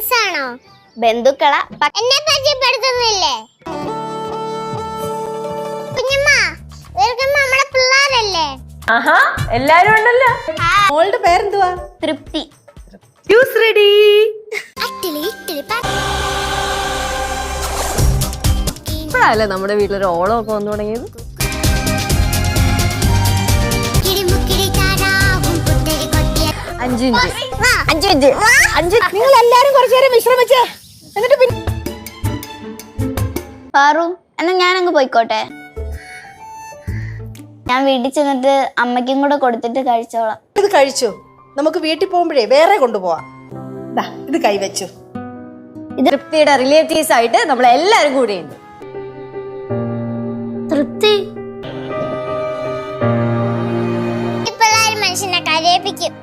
Relatives ആണോ? ബന്ധുക്കളാ. എന്നെ പരിചയപ്പെടുത്തുന്നില്ലേ? കുഞ്ഞമ്മ, ഇവർക്ക് നമ്മളെ പിള്ളേരല്ലേ? ആഹാ, എല്ലാരും ഉണ്ടല്ലോ. മോളുടെ പേരെന്തുവാ? തൃപ്തി. Juice ready. ഇപ്പോഴല്ലേ നമ്മുടെ വീട്ടിലൊരു ഓളമൊക്കെ വന്നു തുടങ്ങിയത്. നിങ്ങൾ എല്ലാരും കുറച്ചുനേരം വിശ്രമിച്ചേ. എന്നിട്ട് പാറു, എന്നാ ഞാനങ്ങ് പോയിക്കോട്ടെ. ഞാൻ വീട്ടിൽ ചെന്നിട്ട് അമ്മയ്ക്കും കൂടെ കൊടുത്തിട്ട് കഴിച്ചോളാം. ഇത് കഴിച്ചോ? നമുക്ക് വീട്ടിൽ പോകുമ്പോഴേ വേറെ കൊണ്ടുപോവാം. ഇത് കൈവച്ചു. തൃപ്തിയുടെ റിലേറ്റീവ്സ് ആയിട്ട് നമ്മളെല്ലാരും കൂടെയുണ്ട്. തൃപ്തി പിള്ളേർ മനുഷ്യനെ കരയിപ്പിക്കും.